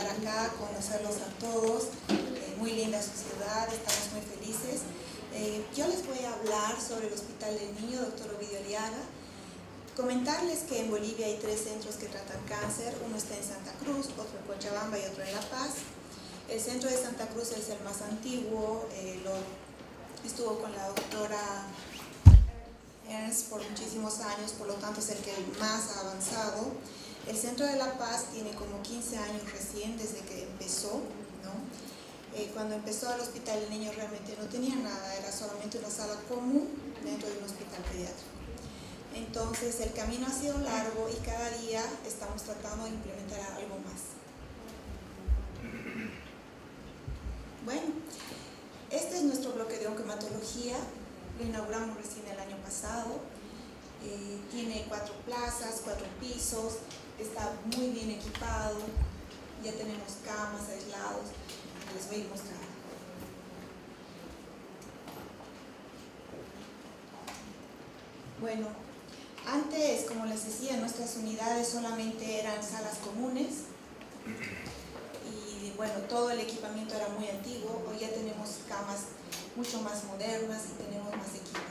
estar acá, conocerlos a todos. Muy linda su ciudad, estamos muy felices. Yo les voy a hablar sobre el Hospital del Niño, Dr. Ovidio Aliaga. Comentarles que en Bolivia hay 3 centros que tratan cáncer. Uno está en Santa Cruz, otro en Cochabamba y otro en La Paz. El centro de Santa Cruz es el más antiguo, estuvo con la doctora Ernst por muchísimos años, por lo tanto es el que más ha avanzado. El centro de La Paz tiene como 15 años recién desde que empezó, ¿no? Cuando empezó el Hospital del Niño realmente no tenía nada, era solamente una sala común dentro de un hospital pediátrico. Entonces el camino ha sido largo y cada día estamos tratando de implementar algo más. Bueno, este es nuestro bloque de oncohematología, lo inauguramos recién el año pasado. Tiene 4 plazas, 4 pisos, está muy bien equipado, ya tenemos camas aislados, les voy a mostrar. Bueno, antes, como les decía, nuestras unidades solamente eran salas comunes y bueno, todo el equipamiento era muy antiguo. Hoy ya tenemos camas mucho más modernas y tenemos más equipos.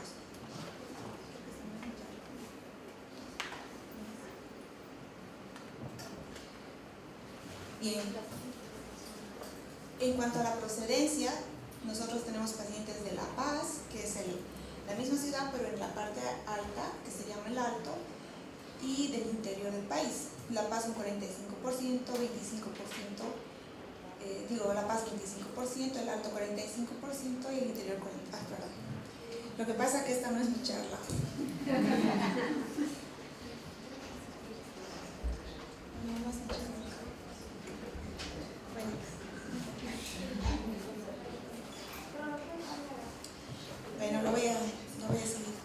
Bien, en cuanto a la procedencia, nosotros tenemos pacientes de La Paz, que es la misma ciudad pero en la parte alta, que se llama el Alto, y del interior del país. La Paz un 45%, 25%, La Paz 25%, el Alto 45% y el interior 40%. Perdón. Lo que pasa es que esta no es mi charla. Bueno, lo voy a seguir.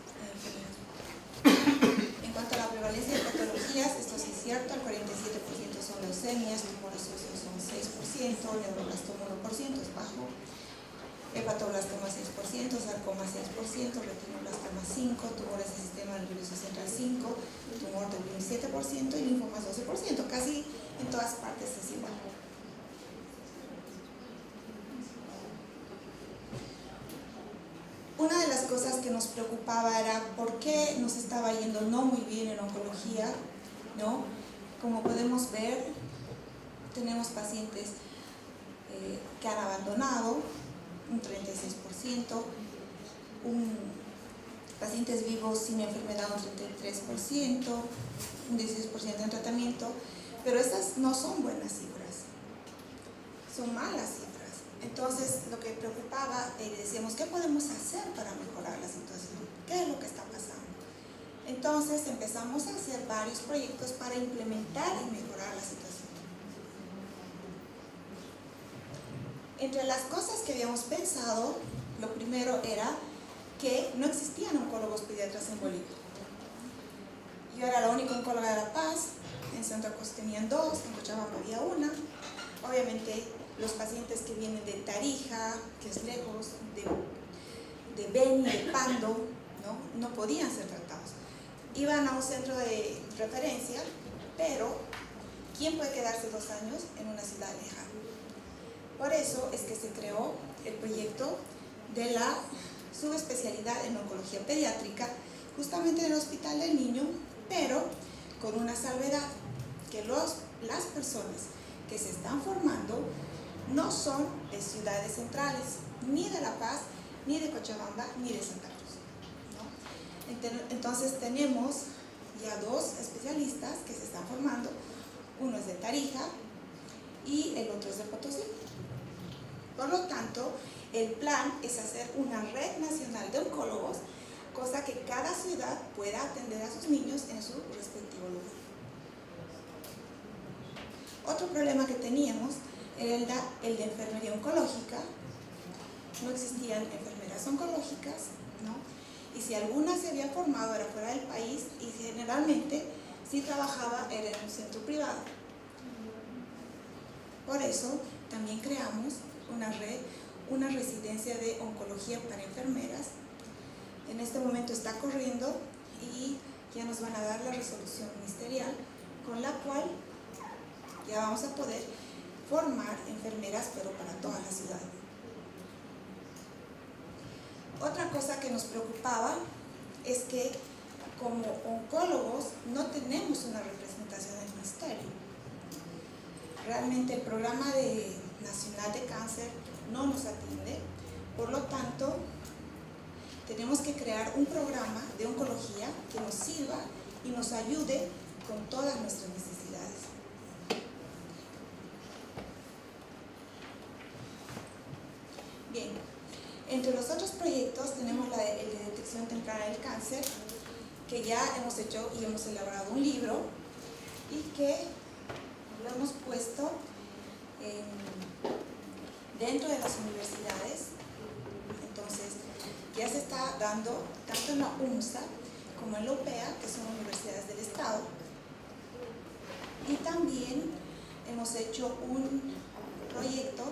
En cuanto a la prevalencia de patologías, esto sí es cierto, el 47% son leucemias, tumores óseos son 6%, neuroblastoma 1% es bajo, hepatoblastoma 6%, sarcoma 6%, retinoblastoma 5%, tumores del sistema nervioso central 5%, tumor de Wilms 7% y linfomas 12%, casi en todas partes es igual. Una de las cosas que nos preocupaba era por qué nos estaba yendo no muy bien en oncología, ¿no? Como podemos ver, tenemos pacientes que han abandonado, un 36%, pacientes vivos sin enfermedad, un 33%, un 16% en tratamiento, pero estas no son buenas cifras, son malas cifras. Entonces, lo que preocupaba, decíamos, ¿qué podemos hacer para mejorar la situación? ¿Qué es lo que está pasando? Entonces, empezamos a hacer varios proyectos para implementar y mejorar la situación. Entre las cosas que habíamos pensado, lo primero era que no existían oncólogos pediatras en Bolivia. Yo era la única oncóloga de La Paz, en Santa Cruz tenían 2, en Cochabamba había 1. Obviamente, los pacientes que vienen de Tarija, que es lejos, de Beni, de Pando, no podían ser tratados. Iban a un centro de referencia, pero ¿quién puede quedarse 2 años en una ciudad lejana? Por eso es que se creó el proyecto de la subespecialidad en oncología pediátrica, justamente en el Hospital del Niño, pero con una salvedad, que las personas que se están formando no son de ciudades centrales, ni de La Paz, ni de Cochabamba, ni de Santa Cruz, ¿no? Entonces tenemos ya 2 especialistas que se están formando, uno es de Tarija y el otro es de Potosí. Por lo tanto, el plan es hacer una red nacional de oncólogos, cosa que cada ciudad pueda atender a sus niños en su respectivo lugar. Otro problema que teníamos era el de enfermería oncológica. No existían enfermeras oncológicas, ¿no? Y si alguna se había formado era fuera del país y generalmente si trabajaba era en un centro privado. Por eso también creamos una residencia de oncología para enfermeras. En este momento está corriendo y ya nos van a dar la resolución ministerial con la cual ya vamos a poder formar enfermeras, pero para toda la ciudad. Otra cosa que nos preocupaba es que como oncólogos no tenemos una representación en el ministerio. Realmente el programa nacional de cáncer no nos atiende, por lo tanto tenemos que crear un programa de oncología que nos sirva y nos ayude con todas nuestras necesidades. Bien, entre los otros proyectos tenemos el de detección temprana del cáncer, que ya hemos hecho y hemos elaborado un libro y que lo hemos puesto dentro de las universidades. Entonces ya se está dando tanto en la UNSA como en la UPEA, que son universidades del Estado, y también hemos hecho un proyecto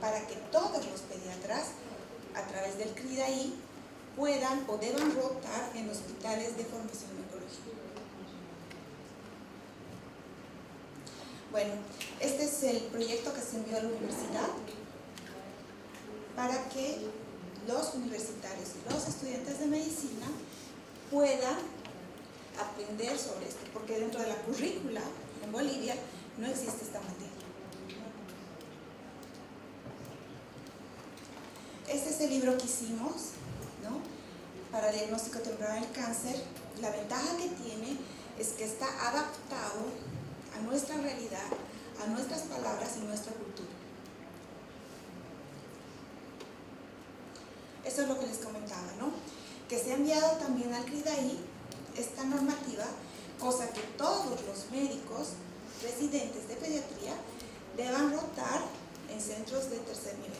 para que todos los pediatras a través del CRIDAI puedan o deban rotar en hospitales de formación de oncología. Bueno, este es el proyecto que se envió a la universidad para que los universitarios y los estudiantes de medicina puedan aprender sobre esto, porque dentro de la currícula en Bolivia no existe esta materia. Este es el libro que hicimos, ¿no?, para diagnóstico temprano del cáncer. La ventaja que tiene es que está adaptado a nuestra realidad, a nuestras palabras y nuestra cultura. Eso es lo que les comentaba, ¿no? Que se ha enviado también al CRIDAI esta normativa, cosa que todos los médicos residentes de pediatría deban rotar en centros de tercer nivel.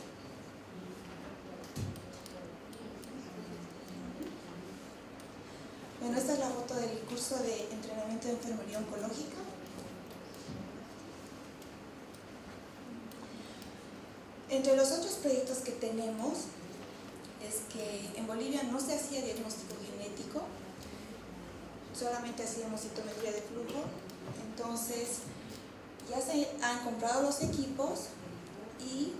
Bueno, esta es la foto del curso de entrenamiento de enfermería oncológica. Entre los otros proyectos que tenemos es que en Bolivia no se hacía diagnóstico genético, solamente hacíamos citometría de flujo. Entonces ya se han comprado los equipos y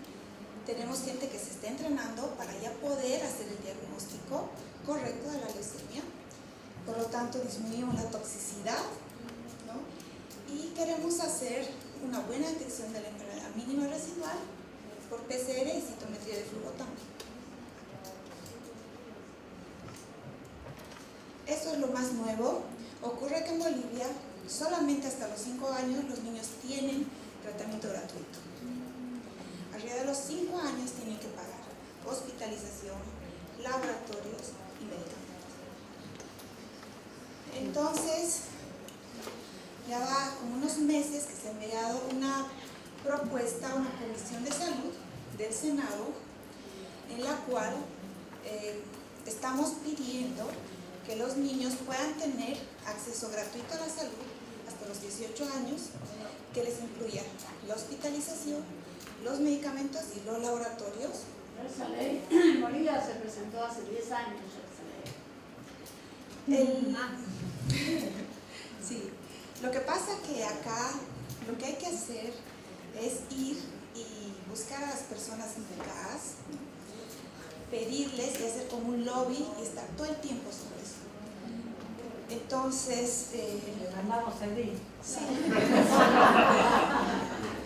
tenemos gente que se está entrenando para ya poder hacer el diagnóstico correcto de la leucemia. Por lo tanto, disminuimos la toxicidad, ¿no?, y queremos hacer una buena detección de la enfermedad mínima residual por PCR y citometría de flujo también. Esto es lo más nuevo. Ocurre que en Bolivia solamente hasta los 5 años los niños tienen tratamiento gratuito. Arriba de los 5 años tienen que pagar hospitalización, laboratorios y medicamentos. Entonces, ya va como unos meses que se ha enviado una propuesta a una comisión de salud del Senado, en la cual estamos pidiendo que los niños puedan tener acceso gratuito a la salud hasta los 18 años, que les incluya la hospitalización, los medicamentos y los laboratorios. Esa ley en Bolivia se presentó hace 10 años. Sí, lo que pasa que acá lo que hay que hacer es ir y buscar a las personas implicadas, pedirles y hacer como un lobby y estar todo el tiempo sobre eso. Entonces, andamos el día. Sí.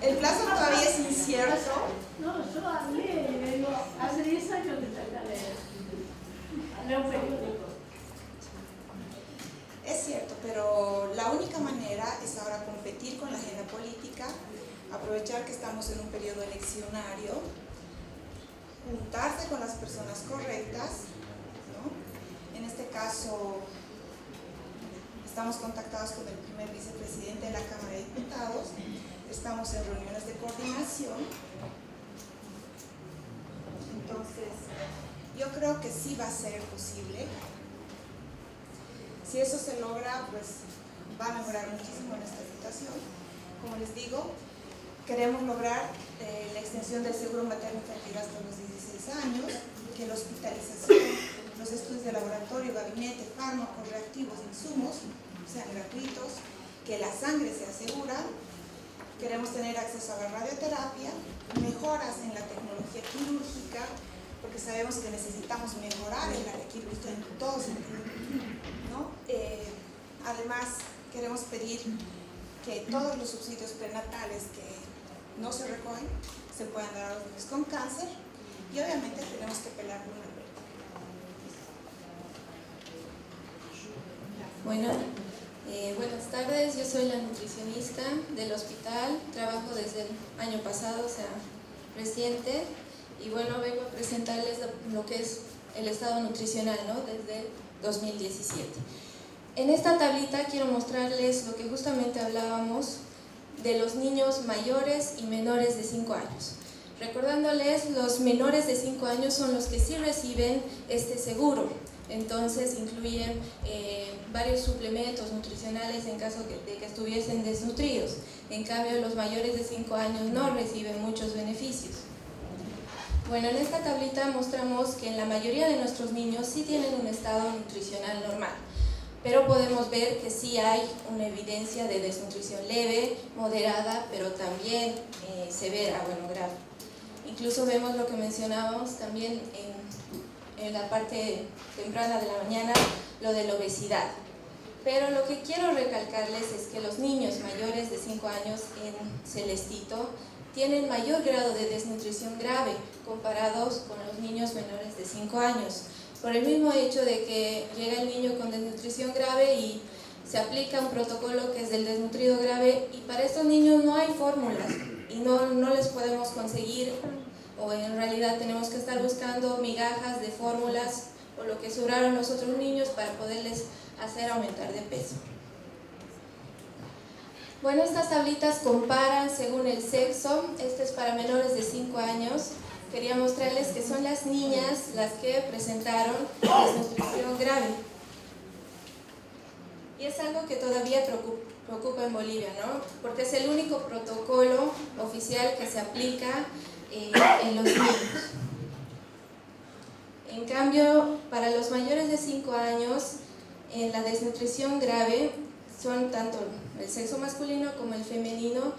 El plazo todavía es incierto. No, yo hablé, digo, hace 10 años que salí a leer un periódico. Es cierto, pero la única manera es ahora competir con la agenda política, aprovechar que estamos en un periodo eleccionario, juntarse con las personas correctas, ¿no? En este caso, estamos contactados con el primer vicepresidente de la Cámara de Diputados, estamos en reuniones de coordinación. Entonces, yo creo que sí va a ser posible. Si eso se logra, pues va a mejorar muchísimo nuestra situación. Como les digo, queremos lograr la extensión del seguro materno infantil hasta los 16 años, que la hospitalización, los estudios de laboratorio, gabinete, fármacos, reactivos, insumos sean gratuitos, que la sangre sea segura Queremos tener acceso a la radioterapia, mejoras en la tecnología quirúrgica, porque sabemos que necesitamos mejorar el área quirúrgica en todo sentido, ¿no? Además, queremos pedir que todos los subsidios prenatales que no se recogen se puedan dar a los niños con cáncer, y obviamente tenemos que pelar una verde. Bueno, buenas tardes, yo soy la nutricionista del hospital, trabajo desde el año pasado, o sea, reciente, y bueno, vengo a presentarles lo que es el estado nutricional, ¿no? Desde 2017. En esta tablita quiero mostrarles lo que justamente hablábamos de los niños mayores y menores de 5 años. Recordándoles, los menores de 5 años son los que sí reciben este seguro. Entonces incluyen varios suplementos nutricionales en caso de que estuviesen desnutridos. En cambio, los mayores de 5 años no reciben muchos beneficios. Bueno, en esta tablita mostramos que en la mayoría de nuestros niños sí tienen un estado nutricional normal, pero podemos ver que sí hay una evidencia de desnutrición leve, moderada, pero también severa, bueno, grave. Incluso vemos lo que mencionábamos también en la parte temprana de la mañana, lo de la obesidad. Pero lo que quiero recalcarles es que los niños mayores de 5 años en celestito tienen mayor grado de desnutrición grave comparados con los niños menores de 5 años. Por el mismo hecho de que llega el niño con desnutrición grave y se aplica un protocolo que es del desnutrido grave, y para estos niños no hay fórmulas y no les podemos conseguir, o en realidad tenemos que estar buscando migajas de fórmulas o lo que sobraron los otros niños para poderles hacer aumentar de peso. Bueno, estas tablitas comparan según el sexo. Este es para menores de 5 años. Quería mostrarles que son las niñas las que presentaron desnutrición grave. Y es algo que todavía preocupa en Bolivia, ¿no? Porque es el único protocolo oficial que se aplica en los niños. En cambio, para los mayores de 5 años, la desnutrición grave son tanto el sexo masculino como el femenino,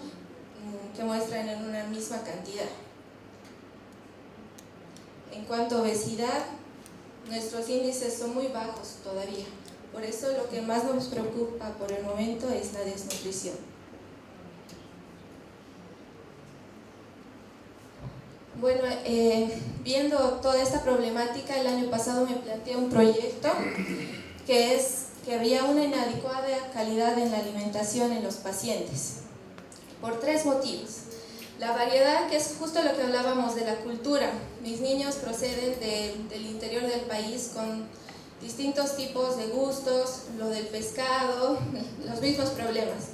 que muestran en una misma cantidad. En cuanto a obesidad, nuestros índices son muy bajos todavía. Por eso lo que más nos preocupa por el momento es la desnutrición. Bueno, viendo toda esta problemática, el año pasado me planteé un proyecto que había una inadecuada calidad en la alimentación en los pacientes, por 3 motivos. La variedad, que es justo lo que hablábamos de la cultura. Mis niños proceden del interior del país con distintos tipos de gustos, lo del pescado, los mismos problemas.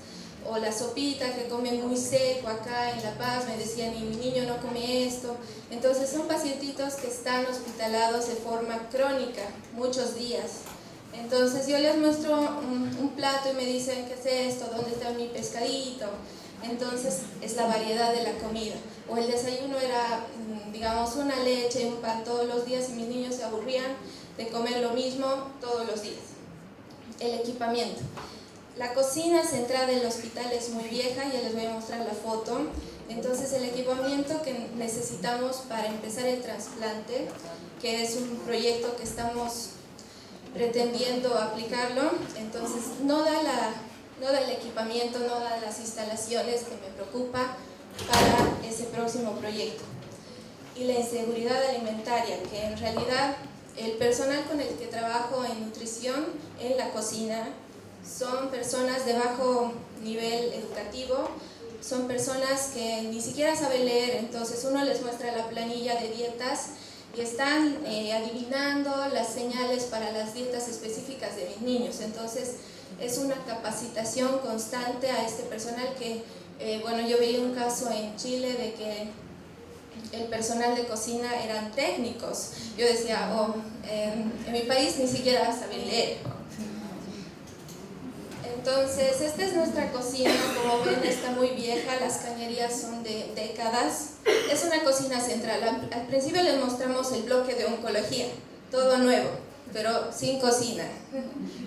O la sopita que comen muy seco acá en La Paz, me decían, y mi niño no come esto. Entonces son pacientitos que están hospitalados de forma crónica, muchos días. Entonces yo les muestro un plato y me dicen, ¿qué es esto? ¿Dónde está mi pescadito? Entonces es la variedad de la comida. O el desayuno era, digamos, una leche y un pan todos los días, y mis niños se aburrían de comer lo mismo todos los días. El equipamiento. La cocina central del hospital es muy vieja, ya les voy a mostrar la foto. Entonces el equipamiento que necesitamos para empezar el trasplante, que es un proyecto que estamos pretendiendo aplicarlo, entonces no da el equipamiento, no da las instalaciones que me preocupa para ese próximo proyecto. Y la inseguridad alimentaria, que en realidad el personal con el que trabajo en nutrición en la cocina son personas de bajo nivel educativo, son personas que ni siquiera saben leer. Entonces uno les muestra la planilla de dietas y están adivinando las señales para las dietas específicas de mis niños. Entonces es una capacitación constante a este personal que, bueno, yo vi un caso en Chile de que el personal de cocina eran técnicos. Yo decía, en mi país ni siquiera saben leer. Entonces, esta es nuestra cocina. Como ven, está muy vieja, las cañerías son de décadas. Es una cocina central. Al principio les mostramos el bloque de oncología, todo nuevo, pero sin cocina.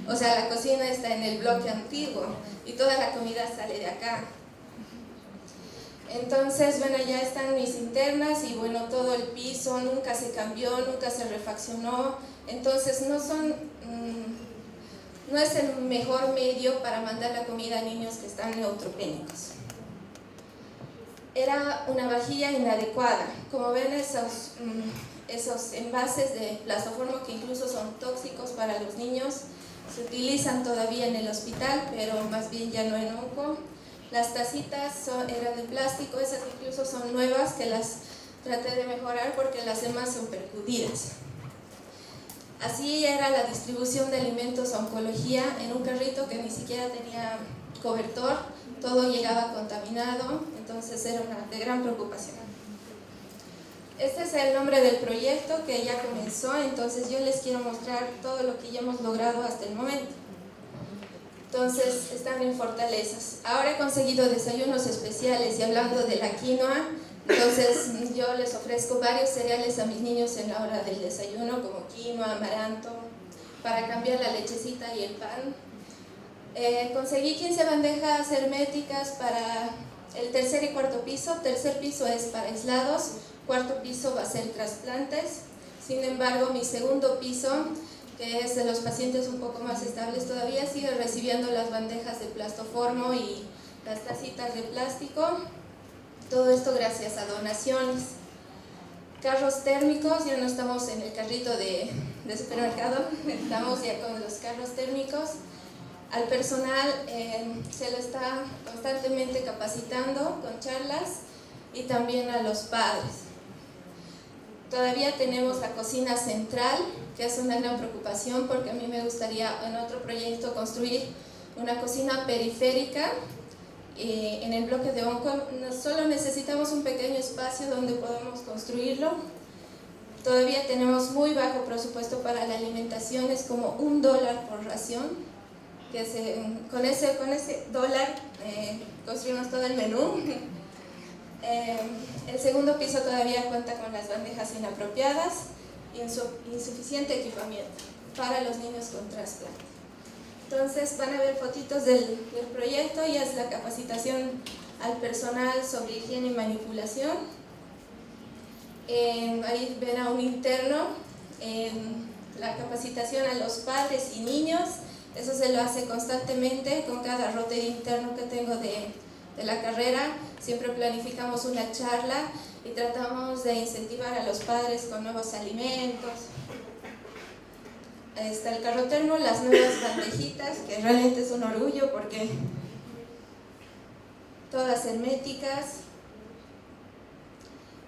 O sea, la cocina está en el bloque antiguo y toda la comida sale de acá. Entonces, bueno, ya están mis internas y bueno, todo el piso nunca se cambió, nunca se refaccionó. Entonces, no es el mejor medio para mandar la comida a niños que están neutropénicos. Era una vajilla inadecuada. Como ven, esos envases de plastoformo que incluso son tóxicos para los niños se utilizan todavía en el hospital, pero más bien ya no en onco. Las tacitas eran de plástico, esas incluso son nuevas, que las traté de mejorar porque las demás son percudidas. Así era la distribución de alimentos a oncología en un carrito que ni siquiera tenía cobertor, todo llegaba contaminado, entonces era de gran preocupación. Este es el nombre del proyecto que ya comenzó, entonces yo les quiero mostrar todo lo que ya hemos logrado hasta el momento. Entonces están en fortalezas. Ahora he conseguido desayunos especiales y hablando de la quinoa, entonces yo les ofrezco varios cereales a mis niños en la hora del desayuno, como quinoa, amaranto, para cambiar la lechecita y el pan. Conseguí 15 bandejas herméticas para el tercer y cuarto piso. Tercer piso es para aislados, cuarto piso va a ser trasplantes. Sin embargo, mi segundo piso, que es de los pacientes un poco más estables todavía, sigue recibiendo las bandejas de plastoformo y las tacitas de plástico. Todo esto gracias a donaciones. Carros térmicos, ya no estamos en el carrito de supermercado, estamos ya con los carros térmicos. Al personal se le está constantemente capacitando con charlas y también a los padres. Todavía tenemos la cocina central, que es una gran preocupación porque a mí me gustaría en otro proyecto construir una cocina periférica en el bloque de onco. Solo necesitamos un pequeño espacio donde podamos construirlo. Todavía tenemos muy bajo presupuesto para la alimentación, es como $1 por ración, que con ese dólar construimos todo el menú. El segundo piso todavía cuenta con las bandejas inapropiadas y insuficiente equipamiento para los niños con trasplante. Entonces van a ver fotitos del proyecto y es la capacitación al personal sobre higiene y manipulación. Ahí ven a un interno, la capacitación a los padres y niños, eso se lo hace constantemente con cada rote interno que tengo de la carrera. Siempre planificamos una charla y tratamos de incentivar a los padres con nuevos alimentos. Ahí está el carro termo, las nuevas bandejitas, que realmente es un orgullo porque todas herméticas.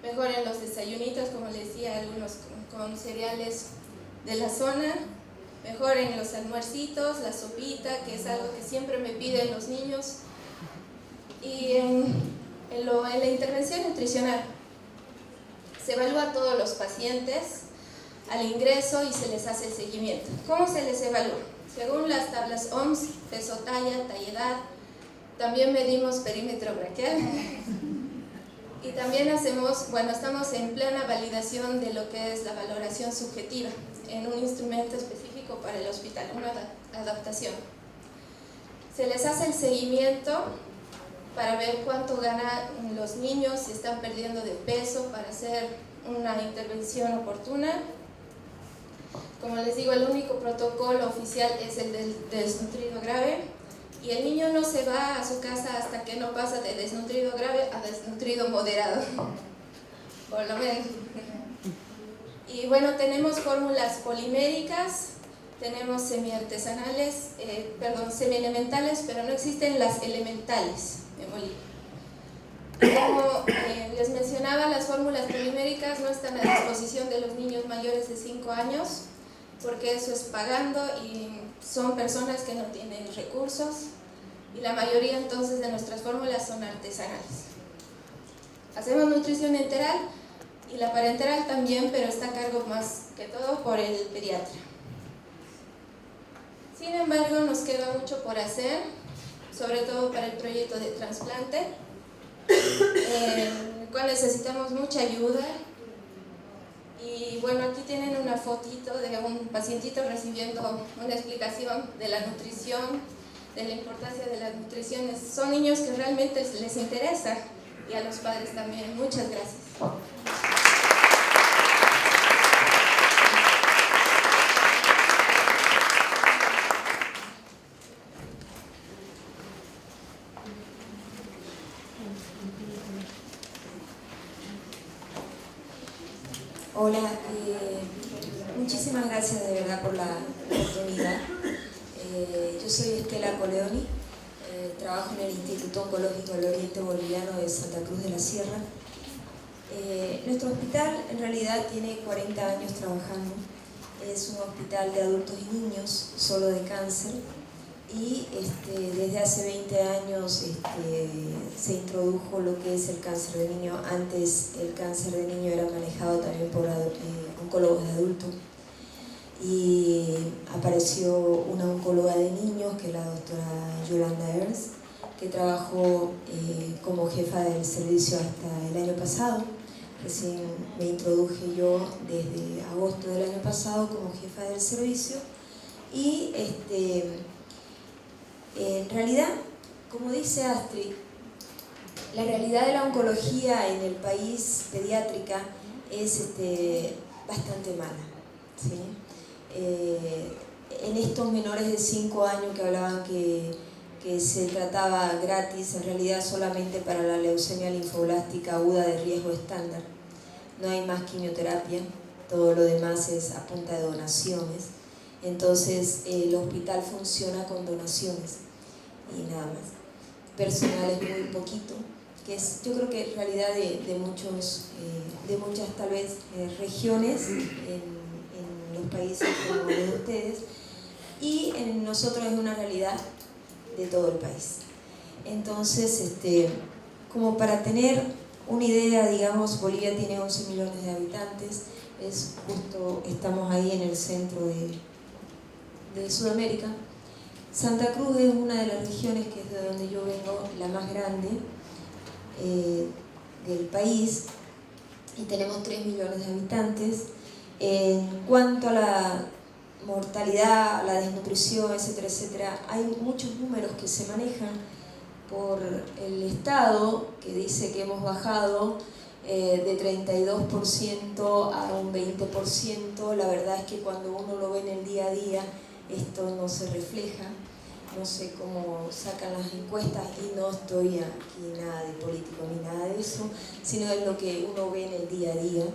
Mejoran los desayunitos, como les decía, algunos con cereales de la zona. Mejoren los almuercitos, la sopita, que es algo que siempre me piden los niños. Y en la intervención nutricional se evalúa a todos los pacientes al ingreso y se les hace el seguimiento. ¿Cómo se les evalúa? Según las tablas OMS, peso, talla, edad, también medimos perímetro braquial y también estamos en plena validación de lo que es la valoración subjetiva en un instrumento específico para el hospital, una adaptación. Se les hace el seguimiento para ver cuánto ganan los niños, si están perdiendo de peso, para hacer una intervención oportuna. Como les digo, el único protocolo oficial es el del desnutrido grave y el niño no se va a su casa hasta que no pasa de desnutrido grave a desnutrido moderado, por lo menos. Y bueno, tenemos fórmulas poliméricas, tenemos semiartesanales, semielementales, pero no existen las elementales en Bolivia. Como les mencionaba, las fórmulas poliméricas no están a disposición de los niños mayores de 5 años, porque eso es pagando y son personas que no tienen recursos, y la mayoría entonces de nuestras fórmulas son artesanales. Hacemos nutrición enteral y la parenteral también, pero está a cargo más que todo por el pediatra. Sin embargo, nos queda mucho por hacer, sobre todo para el proyecto de trasplante, en el cual necesitamos mucha ayuda. Y bueno, aquí tienen una fotito de un pacientito recibiendo una explicación de la nutrición, de la importancia de la nutrición. Son niños que realmente les interesa y a los padres también. Muchas gracias. Hola, muchísimas gracias de verdad por la oportunidad. Yo soy Estela Coleoni, trabajo en el Instituto Oncológico del Oriente Boliviano de Santa Cruz de la Sierra. Nuestro hospital en realidad tiene 40 años trabajando. Es un hospital de adultos y niños, solo de cáncer. Y desde hace 20 años se introdujo lo que es el cáncer de niño. Antes el cáncer de niño era manejado también por oncólogos de adultos. Y apareció una oncóloga de niños, que es la doctora Yolanda Ernst, que trabajó como jefa del servicio hasta el año pasado. Recién me introduje yo desde agosto del año pasado como jefa del servicio. Y en realidad, como dice Astrid, la realidad de la oncología en el país pediátrica es bastante mala, ¿sí? En estos menores de 5 años que hablaban que se trataba gratis, en realidad solamente para la leucemia linfoblástica aguda de riesgo estándar. No hay más quimioterapia, todo lo demás es a punta de donaciones. Entonces el hospital funciona con donaciones y nada más. Personal es muy poquito, que es, yo creo que en realidad de muchas tal vez regiones en los países como los de ustedes, y en nosotros es una realidad de todo el país. Entonces, como para tener una idea, digamos, Bolivia tiene 11 millones de habitantes, estamos ahí en el centro de Sudamérica. Santa Cruz es una de las regiones, que es de donde yo vengo, la más grande del país, y tenemos 3 millones de habitantes. En cuanto a la mortalidad, la desnutrición, etcétera, etcétera, hay muchos números que se manejan por el Estado, que dice que hemos bajado de 32% a un 20%. La verdad es que cuando uno lo ve en el día a día, esto no se refleja. No sé cómo sacan las encuestas, y no estoy aquí nada de político ni nada de eso, sino es lo que uno ve en el día a día.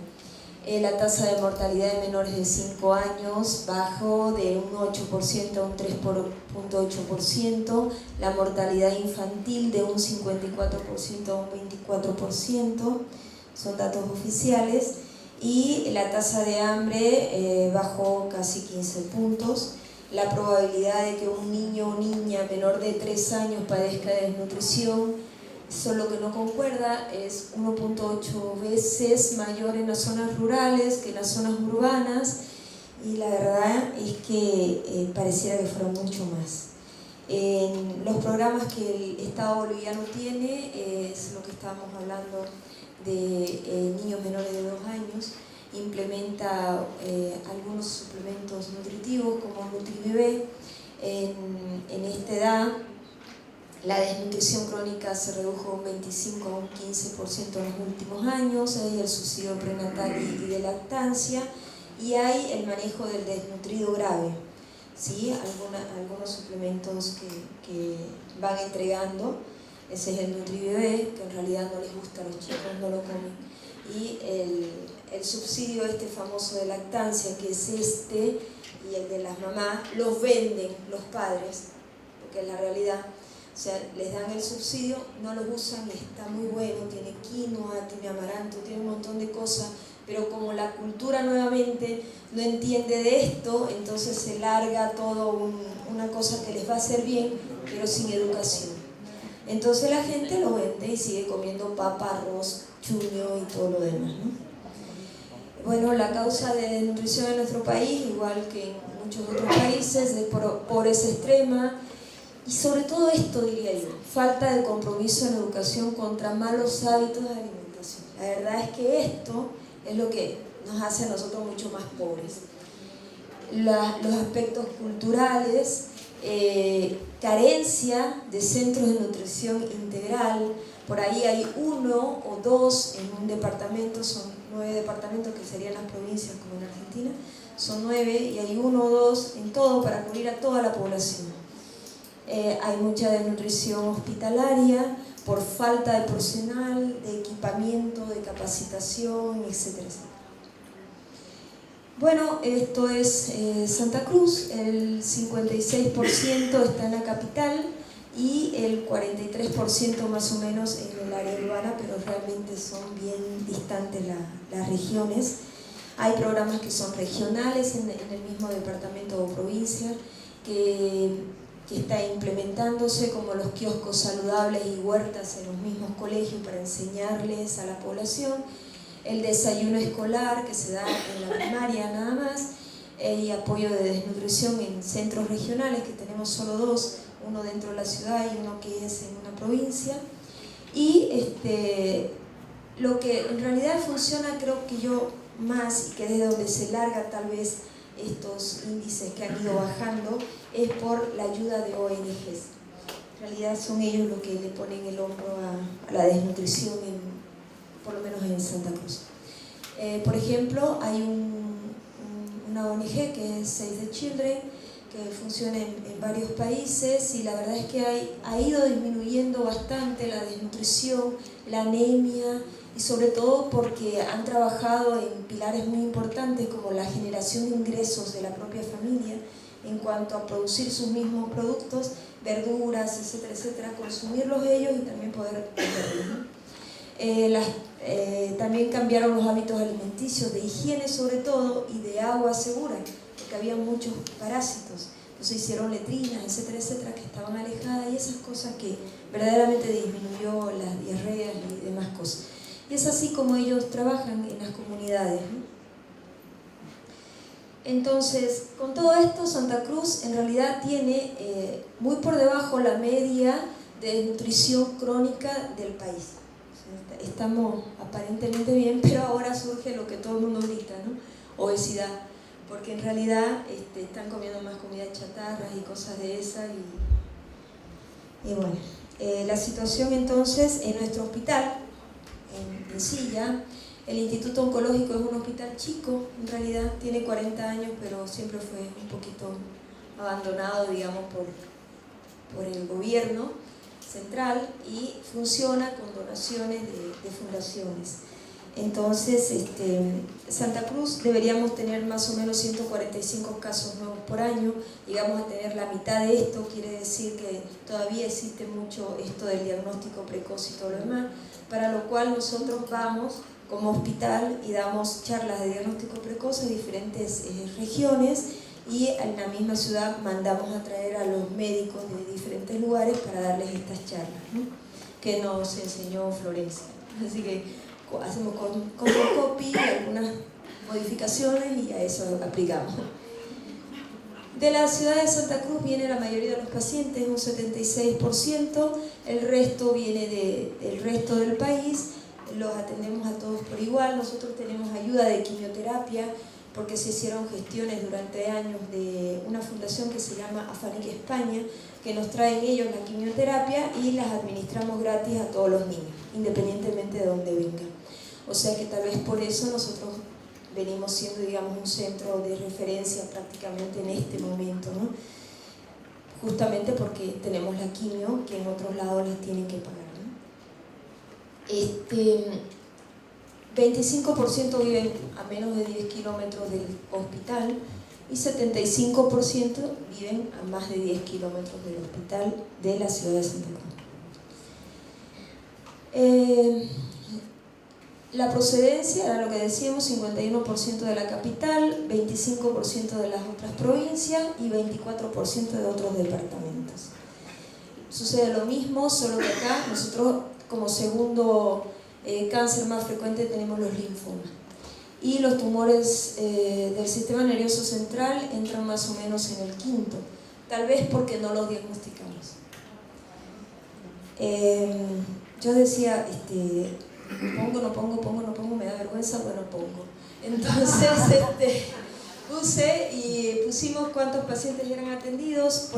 La tasa de mortalidad de menores de 5 años bajó de un 8% a un 3.8%, la mortalidad infantil de un 54% a un 24%, son datos oficiales, y la tasa de hambre bajó casi 15 puntos. La probabilidad de que un niño o niña menor de 3 años padezca de desnutrición, solo que no concuerda, es 1.8 veces mayor en las zonas rurales que en las zonas urbanas, y la verdad es que pareciera que fuera mucho más. En los programas que el Estado boliviano tiene, es lo que estábamos hablando de niños menores de 2 años, implementa algunos suplementos nutritivos como NutriBebé. En esta edad la desnutrición crónica se redujo un 25 a un 15% en los últimos años. Hay el subsidio prenatal y de lactancia, y hay el manejo del desnutrido grave, ¿sí? Algunos suplementos que van entregando. Ese es el NutriBebé, que en realidad no les gusta a los chicos, no lo comen. Y el subsidio famoso de lactancia, que es y el de las mamás, los venden los padres, porque es la realidad. O sea, les dan el subsidio, no lo usan, y está muy bueno, tiene quinoa, tiene amaranto, tiene un montón de cosas, pero como la cultura nuevamente no entiende de esto, entonces se larga todo una cosa que les va a hacer bien, pero sin educación. Entonces la gente lo vende y sigue comiendo papa, arroz, chuño y todo lo demás, ¿no? Bueno, la causa de desnutrición en nuestro país, igual que en muchos otros países, es pobreza extrema, y sobre todo esto, diría yo, falta de compromiso en educación contra malos hábitos de alimentación. La verdad es que esto es lo que nos hace a nosotros mucho más pobres. Los aspectos culturales, carencia de centros de nutrición integral. Por ahí hay 1 o 2 en un departamento, son 9 departamentos que serían las provincias como en Argentina, son 9 y hay 1 o 2 en todo para cubrir a toda la población. Hay mucha desnutrición hospitalaria por falta de personal, de equipamiento, de capacitación, etcétera. Bueno, esto es Santa Cruz, el 56% está en la capital y el 43% más o menos en el área urbana, pero realmente son bien distantes las regiones. Hay programas que son regionales en el mismo departamento o provincia que está implementándose, como los kioscos saludables y huertas en los mismos colegios para enseñarles a la población, el desayuno escolar que se da en la primaria nada más, y apoyo de desnutrición en centros regionales, que tenemos solo 2, uno dentro de la ciudad y uno que es en una provincia. Y lo que en realidad funciona, creo que yo más, y que desde donde se larga tal vez estos índices que han ido bajando, es por la ayuda de ONGs. En realidad son ellos los que le ponen el hombro a la desnutrición, por lo menos en Santa Cruz. Por ejemplo, hay una ONG que es Save the Children, que funciona en varios países, y la verdad es que ha ido disminuyendo bastante la desnutrición, la anemia, y sobre todo porque han trabajado en pilares muy importantes como la generación de ingresos de la propia familia en cuanto a producir sus mismos productos, verduras, etcétera, etcétera, consumirlos ellos y también poder venderlos. También cambiaron los hábitos alimenticios, de higiene sobre todo, y de agua segura, porque había muchos parásitos. Entonces hicieron letrinas, etcétera, etcétera, que estaban alejadas, y esas cosas que verdaderamente disminuyó las diarreas y demás cosas. Y es así como ellos trabajan en las comunidades, ¿no? Entonces, con todo esto, Santa Cruz en realidad tiene muy por debajo la media de desnutrición crónica del país. O sea, estamos aparentemente bien, pero ahora surge lo que todo el mundo grita, ¿no? Obesidad, porque en realidad están comiendo más comida chatarra y cosas de esas. Y bueno, la situación entonces en nuestro hospital, en Silla, el Instituto Oncológico es un hospital chico, en realidad tiene 40 años, pero siempre fue un poquito abandonado, digamos, por el gobierno central, y funciona con donaciones de fundaciones. Entonces, Santa Cruz deberíamos tener más o menos 145 casos nuevos por año, llegamos a tener la mitad de esto, quiere decir que todavía existe mucho esto del diagnóstico precoz y todo lo demás, para lo cual nosotros vamos como hospital y damos charlas de diagnóstico precoz en diferentes regiones, y en la misma ciudad mandamos a traer a los médicos de diferentes lugares para darles estas charlas, ¿no? Que nos enseñó Florencia. Así que hacemos con copy algunas modificaciones y a eso aplicamos. De la ciudad de Santa Cruz viene la mayoría de los pacientes, un 76%, el resto viene del resto del país, los atendemos a todos por igual. Nosotros tenemos ayuda de quimioterapia porque se hicieron gestiones durante años de una fundación que se llama Afanic España, que nos traen ellos la quimioterapia y las administramos gratis a todos los niños, independientemente de dónde vengan. O sea que tal vez por eso nosotros venimos siendo, digamos, un centro de referencia prácticamente en este momento, ¿no? Justamente porque tenemos la quimio que en otros lados las tienen que pagar, ¿no? 25% viven a menos de 10 kilómetros del hospital y 75% viven a más de 10 kilómetros del hospital de la ciudad de Santa Cruz. La procedencia era lo que decíamos, 51% de la capital, 25% de las otras provincias y 24% de otros departamentos. Sucede lo mismo, solo que acá nosotros como segundo cáncer más frecuente tenemos los linfomas. Y los tumores del sistema nervioso central entran más o menos en el quinto, tal vez porque no los diagnosticamos. Yo decía, pongo, no pongo, me da vergüenza, bueno, pongo. Entonces, puse y pusimos cuántos pacientes eran atendidos,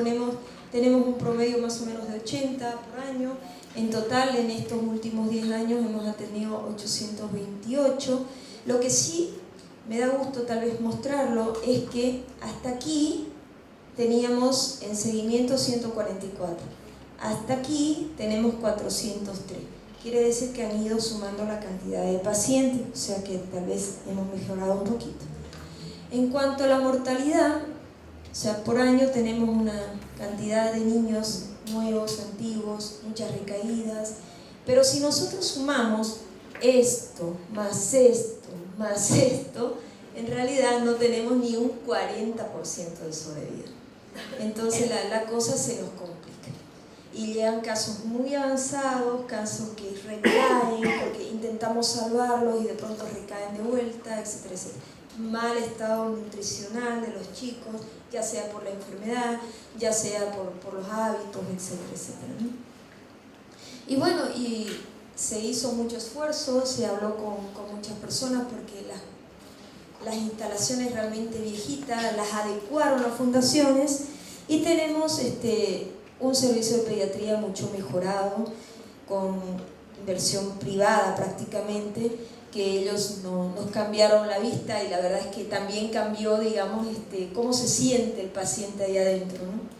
tenemos un promedio más o menos de 80 por año. En total, en estos últimos 10 años hemos atendido 828. Lo que sí me da gusto tal vez mostrarlo es que hasta aquí teníamos en seguimiento 144. Hasta aquí tenemos 403. Quiere decir que han ido sumando la cantidad de pacientes, o sea que tal vez hemos mejorado un poquito. En cuanto a la mortalidad, o sea, por año tenemos una cantidad de niños nuevos, antiguos, muchas recaídas, pero si nosotros sumamos esto, más esto, más esto, en realidad no tenemos ni un 40% de sobrevida. Entonces la cosa se nos complica. Y llegan casos muy avanzados, casos que recaen, porque intentamos salvarlos y de pronto recaen de vuelta, etcétera, etcétera. Mal estado nutricional de los chicos, ya sea por la enfermedad, ya sea por los hábitos, etcétera, etcétera. Y bueno, y se hizo mucho esfuerzo, se habló con muchas personas porque las instalaciones realmente viejitas las adecuaron las fundaciones y tenemos un servicio de pediatría mucho mejorado, con inversión privada prácticamente, que ellos nos cambiaron la vista y la verdad es que también cambió, digamos, cómo se siente el paciente ahí adentro, ¿no?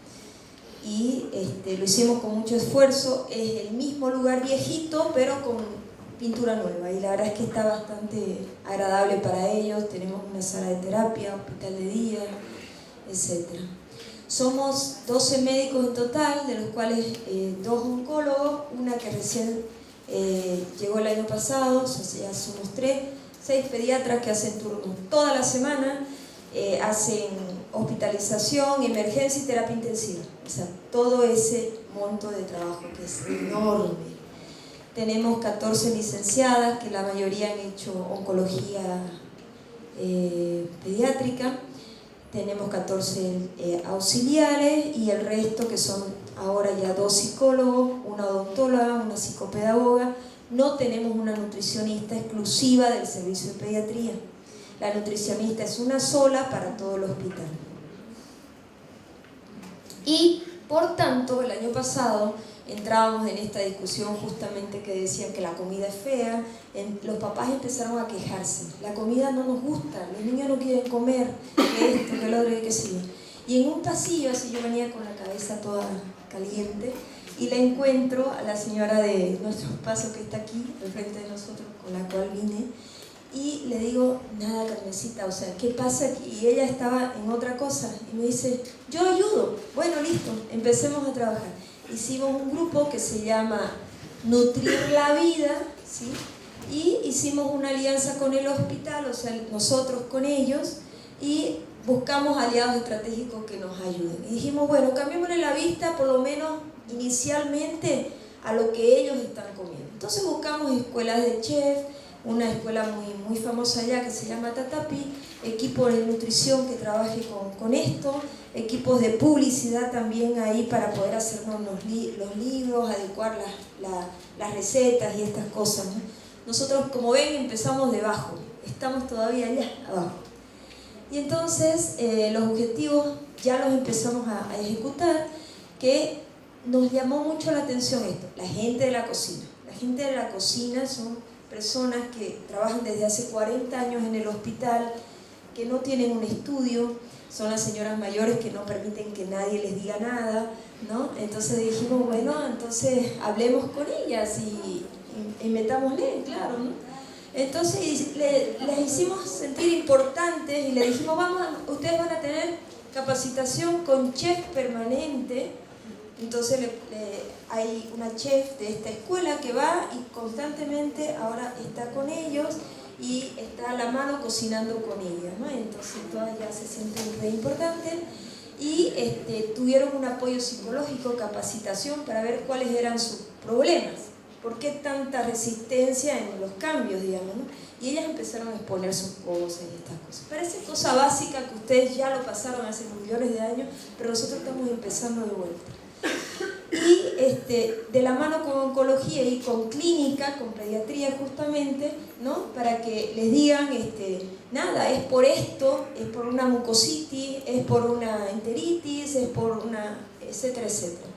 Y lo hicimos con mucho esfuerzo, es el mismo lugar viejito pero con pintura nueva y la verdad es que está bastante agradable para ellos, tenemos una sala de terapia, hospital de día, etc. Somos 12 médicos en total, de los cuales 2 oncólogos, una que recién llegó el año pasado, o sea, ya somos 3, 6 pediatras que hacen turnos toda la semana, hacen hospitalización, emergencia y terapia intensiva, o sea, todo ese monto de trabajo que es enorme. Tenemos 14 licenciadas, que la mayoría han hecho oncología pediátrica. Tenemos 14 auxiliares y el resto que son ahora ya 2 psicólogos, una odontóloga, una psicopedagoga. No tenemos una nutricionista exclusiva del servicio de pediatría. La nutricionista es una sola para todo el hospital. Y por tanto, el año pasado entrábamos en esta discusión justamente que decían que la comida es fea, los papás empezaron a quejarse, la comida no nos gusta, los niños no quieren comer, que esto, que lo otro, que sí. Y en un pasillo, así yo venía con la cabeza toda caliente, y la encuentro a la señora de nuestro paso que está aquí, al frente de nosotros, con la cual vine, y le digo, nada, Carmencita, o sea, ¿qué pasa aquí? Y ella estaba en otra cosa, y me dice, yo ayudo. Bueno, listo, empecemos a trabajar. Hicimos un grupo que se llama Nutrir la Vida, ¿sí? Y hicimos una alianza con el hospital, o sea, nosotros con ellos, y buscamos aliados estratégicos que nos ayuden. Y dijimos, bueno, cambiémosle la vista, por lo menos inicialmente, a lo que ellos están comiendo. Entonces buscamos escuelas de chef, una escuela muy famosa allá que se llama Tatapi, equipo de nutrición que trabaje con esto, equipos de publicidad también ahí para poder hacernos los libros, adecuar las recetas y estas cosas, ¿no? Nosotros, como ven, empezamos de abajo, estamos todavía allá abajo. Y entonces los objetivos ya los empezamos a ejecutar, que nos llamó mucho la atención esto, la gente de la cocina. La gente de la cocina son personas que trabajan desde hace 40 años en el hospital, que no tienen un estudio, son las señoras mayores que no permiten que nadie les diga nada, ¿no? Entonces dijimos, bueno, entonces hablemos con ellas y metámosle, claro, ¿no? Entonces les hicimos sentir importantes y le dijimos, ustedes van a tener capacitación con chef permanente. Entonces hay una chef de esta escuela que va y constantemente ahora está con ellos y está a la mano cocinando con ellas, ¿no? Entonces todas ya se sienten re importantes y tuvieron un apoyo psicológico, capacitación para ver cuáles eran sus problemas, por qué tanta resistencia en los cambios, digamos, ¿no? Y ellas empezaron a exponer sus cosas y estas cosas. Parece cosa básica que ustedes ya lo pasaron hace millones de años, pero nosotros estamos empezando de vuelta. Y de la mano con oncología y con clínica, con pediatría justamente, ¿no? Para que les digan, nada, es por esto, es por una mucositis, es por una enteritis, es por una, etcétera, etcétera.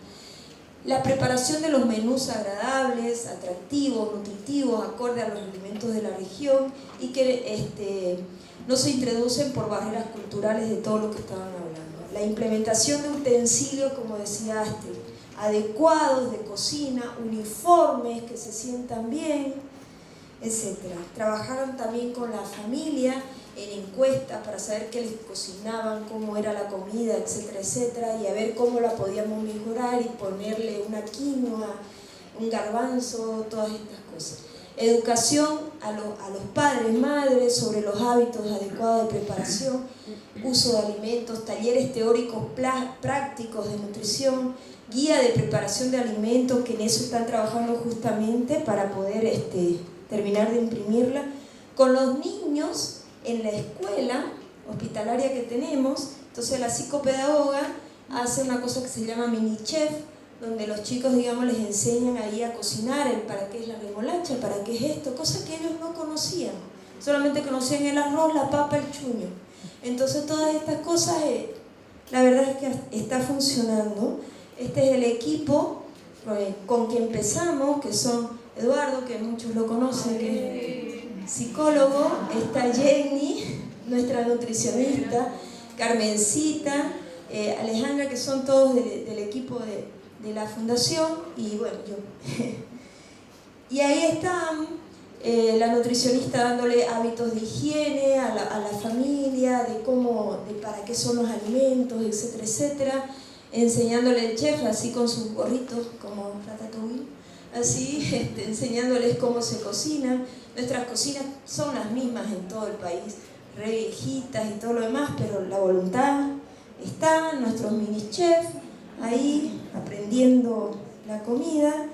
La preparación de los menús agradables, atractivos, nutritivos, acorde a los alimentos de la región y que no se introducen por barreras culturales de todo lo que estaban hablando. La implementación de utensilios, como decía Astrid, adecuados de cocina, uniformes que se sientan bien, etc. Trabajaron también con la familia en encuestas para saber qué les cocinaban, cómo era la comida, etcétera, etcétera, y a ver cómo la podíamos mejorar y ponerle una quinoa, un garbanzo, todas estas cosas. Educación a los padres, madres sobre los hábitos adecuados de preparación, uso de alimentos, talleres teóricos prácticos de nutrición, guía de preparación de alimentos, que en eso están trabajando justamente para poder terminar de imprimirla. Con los niños en la escuela hospitalaria que tenemos, entonces la psicopedagoga hace una cosa que se llama mini chef, donde los chicos, digamos, les enseñan ahí a cocinar, el para qué es la remolacha, para qué es esto, cosas que ellos no conocían, solamente conocían el arroz, la papa, el chuño. Entonces todas estas cosas, la verdad es que está funcionando. Este es el equipo con que empezamos, que son Eduardo, que muchos lo conocen, que es psicólogo, está Jenny, nuestra nutricionista, Carmencita, Alejandra, que son todos del equipo de la fundación, y bueno, yo. Y ahí están la nutricionista dándole hábitos de higiene a la familia, de para qué son los alimentos, etcétera, etcétera, enseñándole el chef así con sus gorritos como Ratatouille, así enseñándoles cómo se cocina. Nuestras cocinas son las mismas en todo el país, re viejitas y todo lo demás, pero la voluntad está, nuestros mini chefs ahí aprendiendo la comida,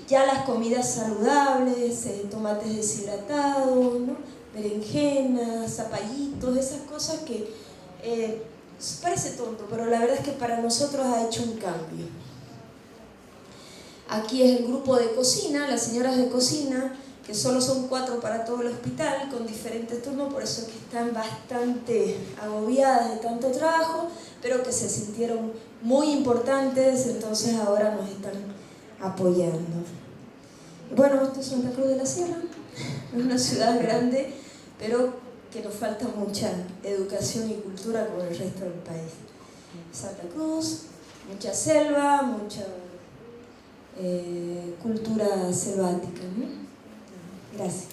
ya las comidas saludables, tomates deshidratados, ¿no? Berenjenas, zapallitos, esas cosas que parece tonto, pero la verdad es que para nosotros ha hecho un cambio. Aquí es el grupo de cocina, las señoras de cocina, que solo son 4 para todo el hospital, con diferentes turnos, por eso que están bastante agobiadas de tanto trabajo, pero que se sintieron muy importantes, entonces ahora nos están apoyando. Bueno, esto es Santa Cruz de la Sierra, es una ciudad grande, pero que nos falta mucha educación y cultura como el resto del país. Santa Cruz, mucha selva, mucha cultura selvática, ¿no? Gracias.